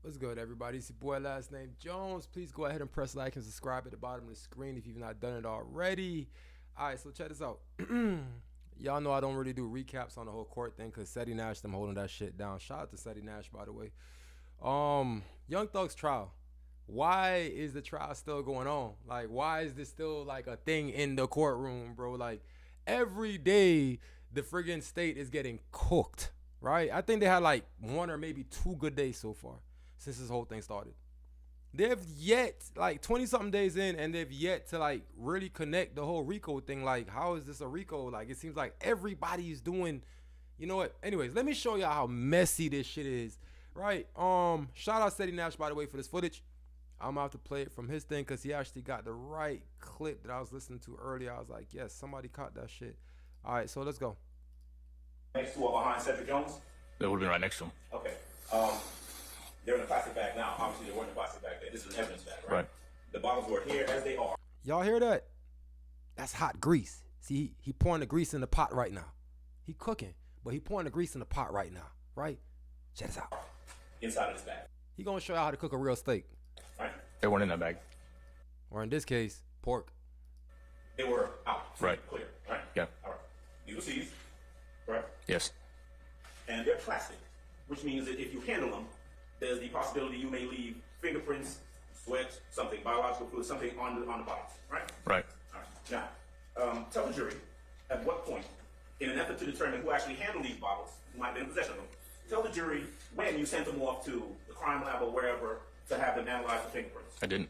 What's good, everybody? It's your boy, last name Jones. Please go ahead and press like and subscribe at the bottom of the screen if you've not done it already. All right, so check this out. Y'all know I don't really do recaps on the whole court thing because Seti Nash, them holding that shit down. Shout out to Seti Nash, by the way. Young Thug's trial. Why is the trial still going on? Like, why is this still like a thing in the courtroom, bro? Like, every day the friggin' state is getting cooked, right? I think they had like one or maybe two good days so far since this whole thing started. They've yet, like 20 something days in, and they've yet to like really connect the whole RICO thing. Like, how is this a RICO? Like, it seems like everybody's doing, you know what? Anyways, let me show y'all how messy this shit is, right? Shout out Seti Nash, by the way, for this footage. I'm about to play it from his thing because he actually got the right clip that I was listening to earlier. I was like, yes, somebody caught that shit. All right, so let's go. Next to or behind Cedric Jones? That would have been right next to him. Okay. They're in a plastic bag now. Obviously, they weren't in a plastic bag then. This is an evidence bag, right? Right. The bottles were here as they are. Y'all hear that? That's hot grease. See, he pouring the grease in the pot right now. He cooking, but he pouring the grease in the pot right now, right? Check this out. Inside of this bag. He gonna show you how to cook a real steak. Right? They weren't in that bag. Or in this case, pork. They were out. Right. Clear, right? Yeah. All right. These were seized, right? Yes. And they're plastic, which means that if you handle them, there's the possibility you may leave fingerprints, sweat, something, biological fluid, something on the bottles, right? Right. All right. Now, tell the jury at what point, in an effort to determine who actually handled these bottles, who might have been in possession of them, tell the jury when you sent them off to the crime lab or wherever to have them analyze the fingerprints. I didn't.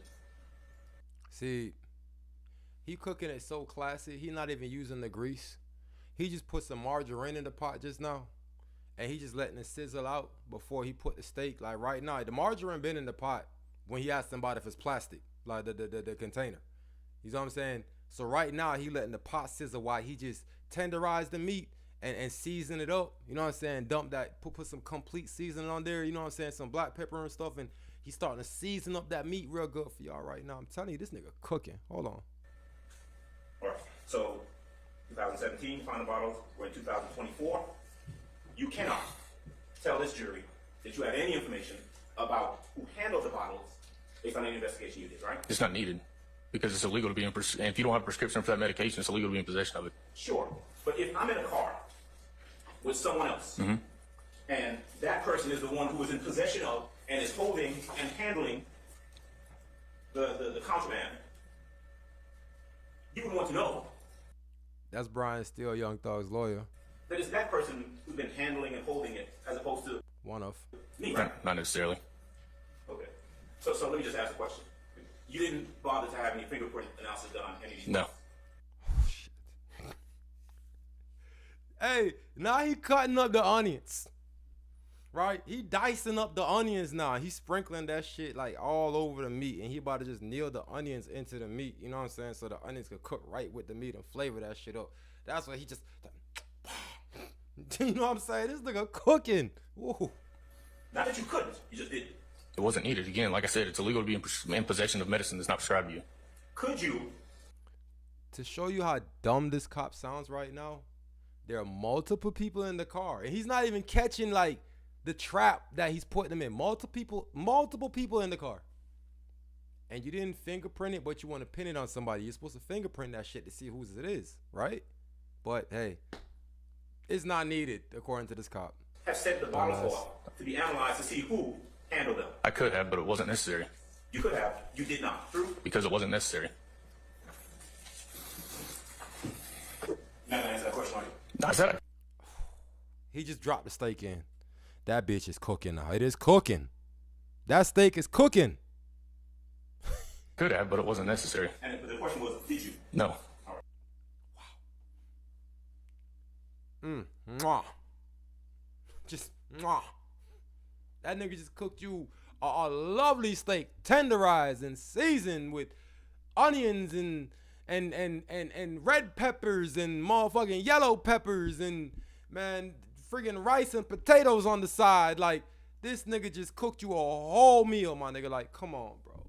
See, he cooking it so classy. He not even using the grease. He just put some margarine in the pot just now, and he just letting it sizzle out before he put the steak. Like right now, the margarine been in the pot when he asked somebody if it's plastic, like the container. You know what I'm saying? So right now, he letting the pot sizzle while he just tenderize the meat and season it up. You know what I'm saying? Dump that, put some complete seasoning on there. You know what I'm saying? Some black pepper and stuff, and he's starting to season up that meat real good for y'all right now. I'm telling you, this nigga cooking. Hold on. All right. So, 2017, final bottles were in 2024. You cannot tell this jury that you have any information about who handled the bottles based on any investigation you did, right? It's not needed because it's illegal to be in. And if you don't have a prescription for that medication, it's illegal to be in possession of it. Sure. But if I'm in a car with someone else, and that person is the one who is in possession of and is holding and handling the contraband, you would want to know That's Brian Steele, Young Thug's lawyer. that it's that person who's been handling and holding it as opposed to One of. me, right? Not necessarily. Okay. So let me just ask a question. You didn't bother to have any fingerprint analysis done on any of these? No. Hey, now he cutting up the onions. Right? He dicing up the onions now. He's sprinkling that shit like all over the meat. And he about to just kneel the onions into the meat. You know what I'm saying? So the onions could cook right with the meat and flavor that shit up. That's why he just... You know what I'm saying? This nigga cooking. Woo. Not that you couldn't. You just didn't. It wasn't needed. Again, like I said, it's illegal to be in possession of medicine that's not prescribed to you. Could you? To show you how dumb this cop sounds right now, there are multiple people in the car. And he's not even catching like the trap that he's putting them in. Multiple people in the car. And you didn't fingerprint it, but you want to pin it on somebody. You're supposed to fingerprint that shit to see whose it is, right? But hey, it's not needed according to this cop. Have sent the bottles off to be analyzed to see who handled them. I could have, but it wasn't necessary You could have. You did not. True? because it wasn't necessary. Now answer that question, are you? I said He just dropped the steak in. That bitch is cooking now. It is cooking. That steak is cooking. could have, but it wasn't necessary. And the question was, did you? No. Mwah. Just mwah. That nigga just cooked you a lovely steak, tenderized and seasoned with onions and red peppers and motherfucking yellow peppers and man friggin' rice and potatoes on the side. Like this nigga just cooked you a whole meal, my nigga. Like, come on, bro.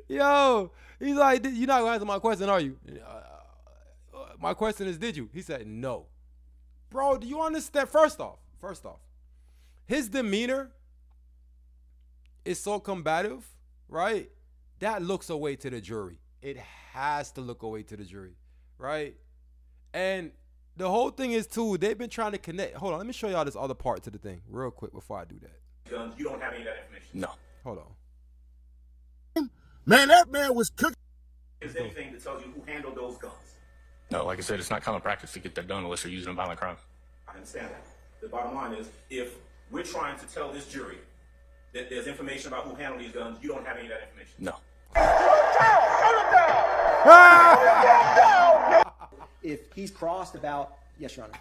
Yo, he's like, you're not gonna answer my question, are you? My question is, did you? He said, no. Bro, do you understand? First off, his demeanor is so combative, right? That looks away to the jury. It has to look away to the jury, right? And the whole thing is, too, they've been trying to connect. Hold on, let me show y'all this other part to the thing real quick before I do that. Guns, you don't have any of that information. No. Hold on. Man, that man was cooking. Is there anything that tells you who handled those guns? No, like I said, it's not common practice to get that done unless you're using a violent crime. I understand that. The bottom line is, if we're trying to tell this jury that there's information about who handled these guns, you don't have any of that information. No. If he's crossed about, yes, Your Honor.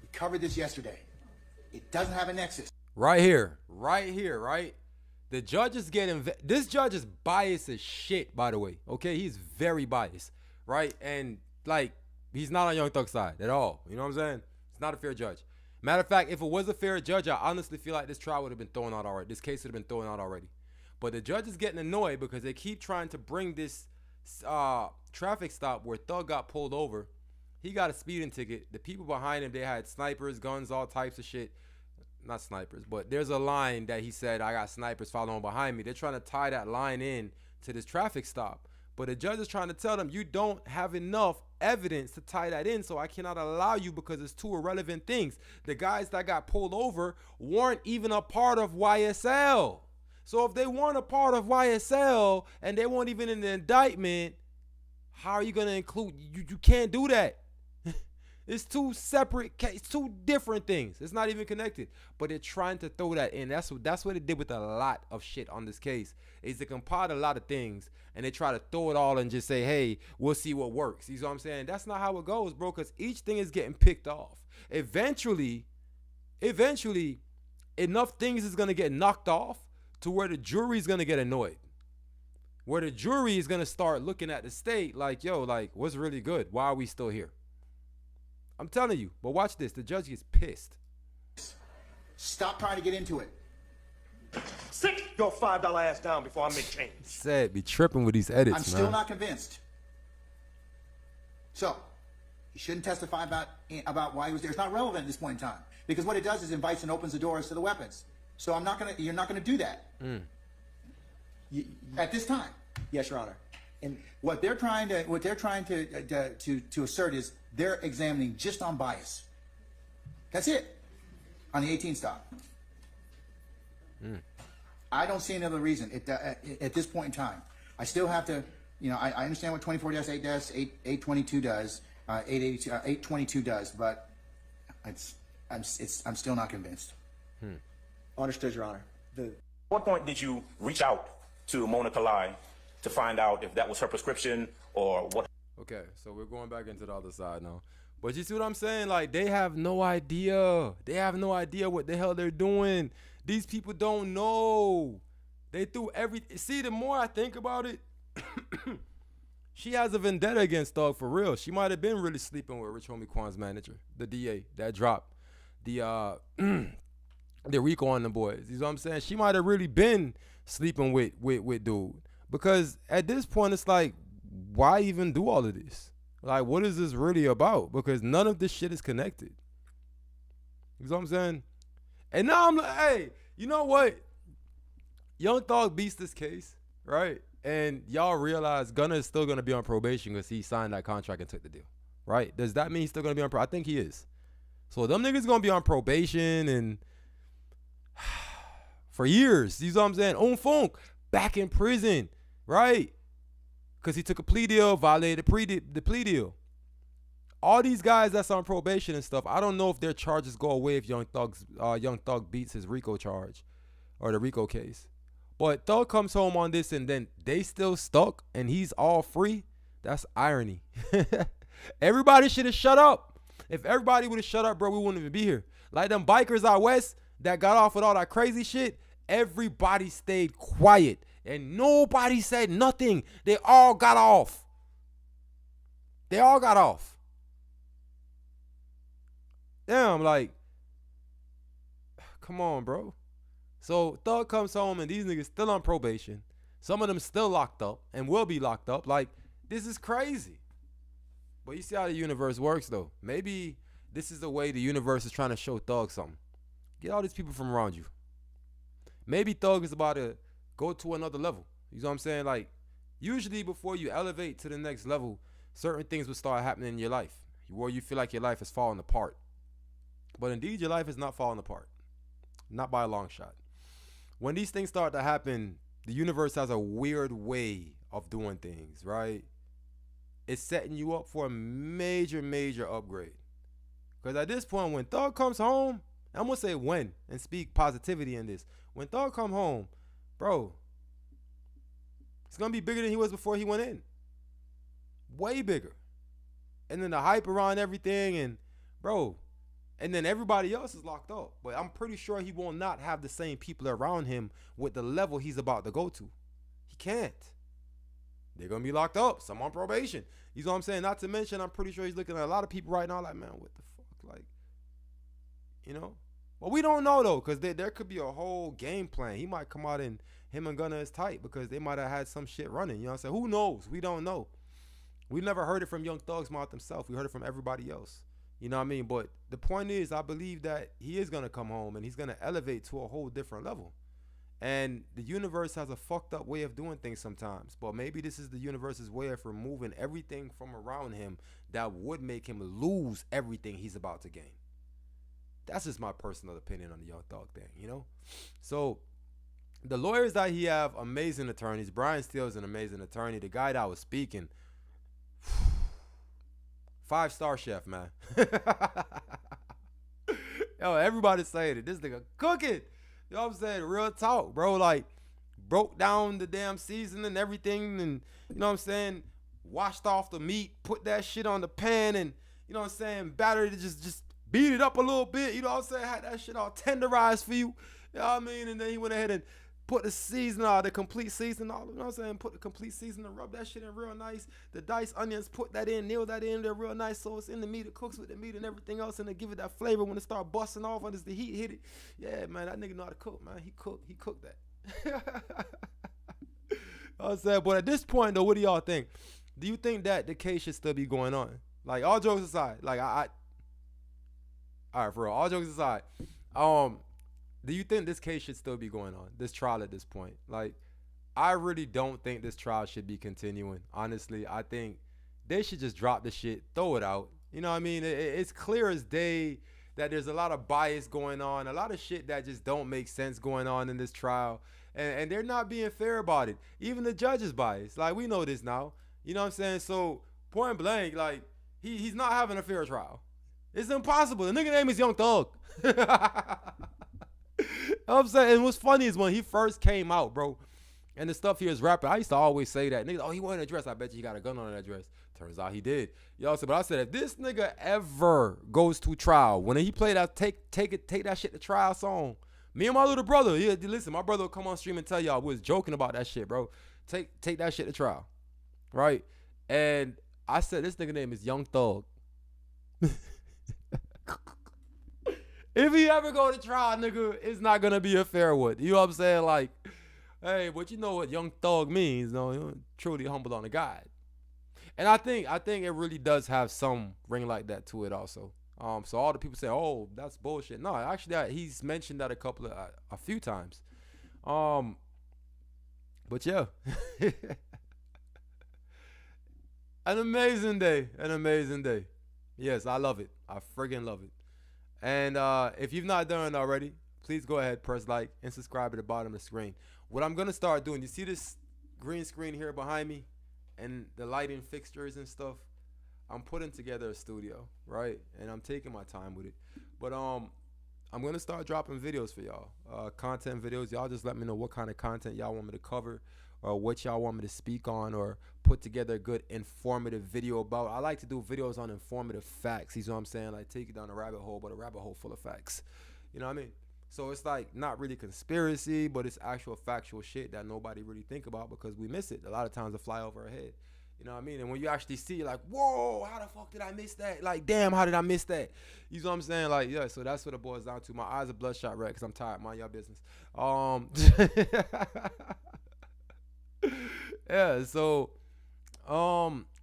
We covered this yesterday. It doesn't have a nexus. Right here, right? The judge is getting, this judge is biased as shit, by the way, okay? He's very biased, right? And, like, he's not on Young Thug's side at all, you know what I'm saying? It's not a fair judge. Matter of fact, if it was a fair judge, I honestly feel like this trial would have been thrown out already. This case would have been thrown out already. But the judge is getting annoyed because they keep trying to bring this traffic stop where Thug got pulled over. He got a speeding ticket. The people behind him, they had snipers, guns, all types of shit. Not snipers, but there's a line that he said, I got snipers following behind me. They're trying to tie that line in to this traffic stop. But the judge is trying to tell them, you don't have enough evidence to tie that in, so I cannot allow you because it's two irrelevant things. The guys that got pulled over weren't even a part of YSL. So if they weren't a part of YSL and they weren't even in the indictment, how are you going to include? You can't do that. It's two separate cases, two different things. It's not even connected. But they're trying to throw that in. That's what it did with a lot of shit on this case. Is they compiled a lot of things and they try to throw it all and just say, hey, we'll see what works. You know what I'm saying? That's not how it goes, bro, because each thing is getting picked off. Eventually, enough things is going to get knocked off to where the jury is going to get annoyed. Where the jury is going to start looking at the state like, yo, like, what's really good? Why are we still here? I'm telling you, but watch this. The judge gets pissed. Stop trying to get into it. Sit your $5 ass down before I make change. Said be tripping with these edits, I'm man. still not convinced. So, he shouldn't testify about why he was there. It's not relevant at this point in time. Because what it does is invites and opens the doors to the weapons. So you're not gonna do that. At this time. Yes, Your Honor. And What they're trying to assert is they're examining just on bias. That's it. On the 18 stop. I don't see another reason at this point in time. I still have to, I understand what 24-8 does, 822 does, 822 does, but I'm still not convinced. understood, Your Honor. At what point did you reach out to Mona Kalai to find out if that was her prescription or what? Okay, so we're going back into the other side now. But you see what I'm saying? Like, they have no idea. They have no idea what the hell they're doing. These people don't know. They threw everything. See, the more I think about it, she has a vendetta against Thug for real. She might have been really sleeping with Rich Homie Quan's manager, the DA, that dropped the Rico on the boys. You know what I'm saying? She might have really been sleeping with dude. Because at this point, it's like, why even do all of this? Like, what is this really about? Because none of this shit is connected. You know what I'm saying? And now I'm like, hey, you know what? Young Thug beats this case, right? And y'all realize Gunna is still going to be on probation because he signed that contract and took the deal, right? Does that mean he's still going to be on probation? I think he is. So them niggas going to be on probation and for years. You know what I'm saying? Funk back in prison, right? Because he took a plea deal, violated the plea deal. All these guys that's on probation and stuff, I don't know if their charges go away if Young Thug beats his RICO charge or the RICO case. But Thug comes home on this and then they still stuck and he's all free. That's irony. Everybody should have shut up. If everybody would have shut up, bro, we wouldn't even be here. Like them bikers out west that got off with all that crazy shit, everybody stayed quiet. And nobody said nothing. They all got off. They all got off. Damn, like, come on, bro. So Thug comes home and these niggas still on probation. Some of them still locked up and will be locked up. Like, this is crazy. But you see how the universe works, though. Maybe this is the way the universe is trying to show Thug something. Get all these people from around you. Maybe Thug is about to go to another level. You know what I'm saying? Like, usually before you elevate to the next level, certain things will start happening in your life where you feel like your life is falling apart. But indeed, your life is not falling apart. Not by a long shot. When these things start to happen, the universe has a weird way of doing things, right? It's setting you up for a major, major upgrade. Because at this point, when Thug comes home, I'm going to say when and speak positivity in this. When Thug come home, bro, it's going to be bigger than he was before he went in. Way bigger. And then the hype around everything and, bro, and then everybody else is locked up. But I'm pretty sure he will not have the same people around him with the level he's about to go to. He can't. They're going to be locked up. Some on probation. You know what I'm saying? Not to mention, I'm pretty sure he's looking at a lot of people right now like, man, what the fuck? Like, you know? Well, we don't know, though, because there could be a whole game plan. He might come out and him and Gunna is tight because they might have had some shit running. You know what I'm saying? Who knows? We don't know. We never heard it from Young Thug's mouth himself. We heard it from everybody else. You know what I mean? But the point is, I believe that he is going to come home and he's going to elevate to a whole different level. And the universe has a fucked up way of doing things sometimes. But maybe this is the universe's way of removing everything from around him that would make him lose everything he's about to gain. That's just my personal opinion on the Young Thug thing, you know? So the lawyers that he have, amazing attorneys. Brian Steele is an amazing attorney. The guy that was speaking, 5-star chef, man. Yo, everybody saying it. This nigga cooking. You know what I'm saying? Real talk, bro. Like, broke down the damn season and everything. And, you know what I'm saying? Washed off the meat, put that shit on the pan and, you know what I'm saying? Battered it, just beat it up a little bit. You know what I'm saying? Had that shit all tenderized for you. You know what I mean? And then he went ahead and put the season on, the complete season on, you know what I'm saying? Put the complete season and rub that shit in real nice. The diced onions, put that in, nail that in there real nice so it's in the meat. It cooks with the meat and everything else and they give it that flavor when it start busting off and the heat hit it. Yeah, man, that nigga know how to cook, man. He cooked that. You know what I'm saying? But at this point, though, what do y'all think? Do you think that the case should still be going on? Like, all jokes aside, like, all right, for real, all jokes aside, do you think this case should still be going on, this trial at this point? Like, I really don't think this trial should be continuing. Honestly, I think they should just drop the shit, throw it out. You know what I mean? It's clear as day that there's a lot of bias going on, a lot of shit that just don't make sense going on in this trial. And they're not being fair about it. Even the judge is biased. Like, we know this now. You know what I'm saying? So, point blank, like, he's not having a fair trial. It's impossible. The nigga name is Young Thug. You know what I'm saying? And what's funny is when he first came out, bro, and the stuff he was rapping, I used to always say that. Niggas, oh, he wasn't a dress. I bet you he got a gun on that dress. Turns out he did. You know what I'm saying? But I said, if this nigga ever goes to trial, when he played that take that shit to trial song, me and my little brother, listen, my brother will come on stream and tell y'all we was joking about that shit, bro. Take that shit to trial. Right? And I said, this nigga name is Young Thug. If he ever go to trial, nigga, it's not gonna be a fair one. You know what I'm saying? Like, hey, but you know what Young Thug means, you know, truly humble on the God. And I think it really does have some ring like that to it also. So all the people say, oh, that's bullshit. No, actually, he's mentioned that a few times. But yeah, an amazing day. Yes, I love it. I friggin' love it. And if you've not done it already, please go ahead, press like and subscribe at the bottom of the screen. What I'm gonna start doing, you see this green screen here behind me and the lighting fixtures and stuff? I'm putting together a studio, right? And I'm taking my time with it. But I'm gonna start dropping videos for y'all, content videos. Y'all just let me know what kind of content y'all want me to cover, or what y'all want me to speak on, or put together a good informative video about. I like to do videos on informative facts. You know what I'm saying? Like, take you down a rabbit hole, but a rabbit hole full of facts. You know what I mean? So it's like not really conspiracy, but it's actual factual shit that nobody really think about because we miss it. A lot of times it fly over our head. You know what I mean? And when you actually see it, like, whoa, how the fuck did I miss that? Like, damn, how did I miss that? You know what I'm saying? Like, yeah, so that's what it boils down to. My eyes are bloodshot red because I'm tired. Mind y'all business. Yeah, so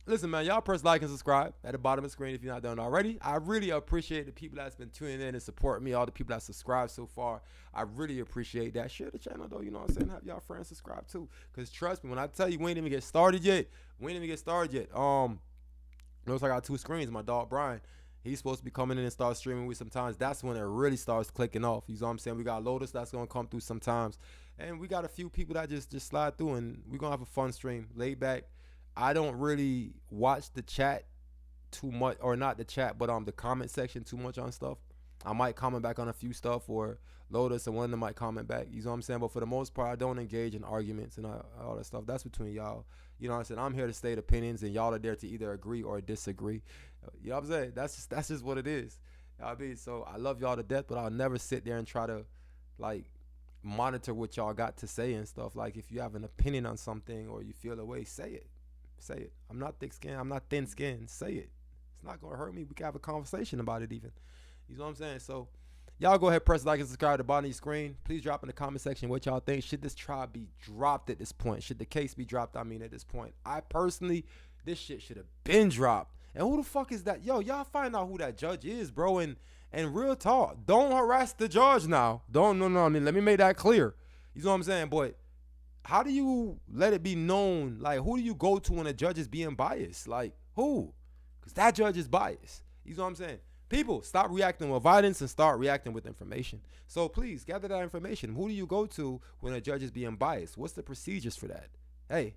Listen, man, y'all press like and subscribe at the bottom of the screen if you're not done already. I really appreciate the people that's been tuning in and supporting me, all the people that subscribed so far. I really appreciate that. Share the channel, though, you know what I'm saying? Have y'all friends subscribe, too. Because trust me, when I tell you we ain't even get started yet, Notice I got 2 screens. My dog, Brian, he's supposed to be coming in and start streaming with sometimes. That's when it really starts clicking off. You know what I'm saying? We got Lotus that's going to come through sometimes. And we got a few people that just slide through, and we're going to have a fun stream. Laid back. I don't really watch the chat too much, or not the chat, but the comment section too much on stuff. I might comment back on a few stuff, or Lotus and one of them might comment back. You know what I'm saying? But for the most part, I don't engage in arguments and all that stuff. That's between y'all. You know what I'm saying? I'm here to state opinions, and y'all are there to either agree or disagree. You know what I'm saying? That's just what it is. You know what I mean? So I love y'all to death, but I'll never sit there and try to like monitor what y'all got to say and stuff. Like if you have an opinion on something or you feel a way, say it. Say it. I'm not thick-skinned. I'm not thin-skinned. Say it. It's not going to hurt me. We can have a conversation about it even. You know what I'm saying? So y'all go ahead, press like and subscribe at the bottom of your screen. Please drop in the comment section what y'all think. Should this trial be dropped at this point? Should the case be dropped, at this point? I personally, this shit should have been dropped. And who the fuck is that? Yo, y'all find out who that judge is, bro. And real talk, don't harass the judge now. No. Let me make that clear. You know what I'm saying? But how do you let it be known? Like, who do you go to when a judge is being biased? Like, who? Because that judge is biased. You know what I'm saying? People, stop reacting with violence and start reacting with information. So please gather that information. Who do you go to when a judge is being biased? What's the procedures for that? Hey.